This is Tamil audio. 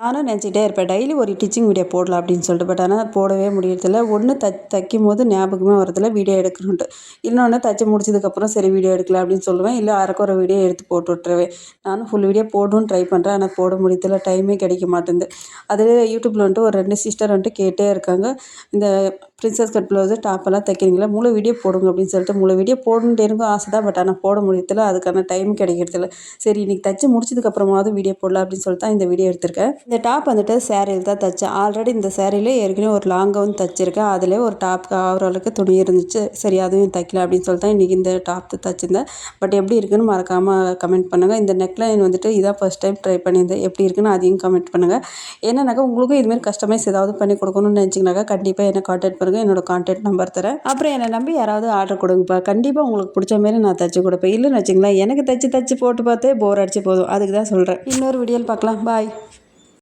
நானும் நினச்சிட்டே இருப்பேன் டெய்லி ஒரு டீச்சிங் வீடியோ போடலாம் அப்படின்னு சொல்லிட்டு. பட் ஆனால் போடவே முடியறதில்ல. ஒன்று தைக்கும் போது ஞாபகமே வரதில்ல வீடியோ எடுக்கணுன்ட்டு. இன்னொன்று தைச்சி முடிச்சதுக்கப்புறம் சரி வீடியோ எடுக்கலாம் அப்படின்னு சொல்லுவேன். இல்லை அரைக்குறை வீடியோ எடுத்து போட்டு விட்டுருவேன். நானும் ஃபுல் வீடியோ போடணும்னு ட்ரை பண்ணுறேன். ஆனால் போட முடியதில்ல. டைமே கிடைக்க மாட்டேங்குது. அதுவே யூடியூப்பில் வந்துட்டு ஒரு 2 சிஸ்டர் வந்துட்டு கேட்டே இருக்காங்க. இந்த பிரின்சஸ் கட் ப்ளவுஸு டாப்பெல்லாம் தைக்கிறீங்களா முழு வீடியோ போடுங்க அப்படின்னு சொல்லிட்டு. முழு வீடியோ போடணுன்ட்டு எனக்கும் ஆசை தான். பட் ஆனால் போட முடியதில்ல. அதுக்கான டைம் கிடைக்கிறதில்ல. சரி இன்னைக்கு தைச்சி முடிச்சதுக்கப்புறமாவது வீடியோ போடலாம் அப்படின்னு சொல்லிட்டு தான் இந்த வீடியோ எடுத்திருக்கேன். இந்த டாப் வந்துட்டு சேரீயில் தான் தைச்சேன். ஆல்ரெடி இந்த சேரீயில் ஏற்கனவே ஒரு லாங் கவுன் தைச்சிருக்கேன். அதிலே ஒரு டாப் ஆகிற அளவுக்கு துணி இருந்துச்சு. சரி அதையும் தைக்கலாம் அப்படின்னு சொல்லிட்டு தான் இன்றைக்கி இந்த டாப் தைச்சிருந்தேன். பட் எப்படி இருக்குன்னு மறக்காமல் கமெண்ட் பண்ணுங்கள். இந்த நெக்லைன் வந்துட்டு இதான் ஃபர்ஸ்ட் டைம் ட்ரை பண்ணியிருந்தேன். எப்படி இருக்குன்னு அதையும் கமெண்ட் பண்ணுங்கள். என்னன்னாக்கா உங்களுக்கும் இதுமாதிரி கஸ்டமைஸ் ஏதாவது பண்ணி கொடுக்கணும்னு நினச்சிங்கனாக்கா கண்டிப்பாக என்னை கான்டாக்ட் பண்ணுங்கள். என்னோடய கான்டாக்ட் நம்பர் தரேன். அப்புறம் என்னை நம்பி யாராவது ஆர்டர் கொடுங்கப்பா. கண்டிப்பாக உங்களுக்கு பிடிச்ச மாரி நான் தைச்சி கொடுப்பேன். இல்லைன்னு வச்சிங்களேன் எனக்கு தைச்சி போட்டு பார்த்தே போர் அடிச்சு போதும். அதுக்கு தான் சொல்கிறேன். இன்னொரு வீடியோவில் பார்க்கலாம். பாய்.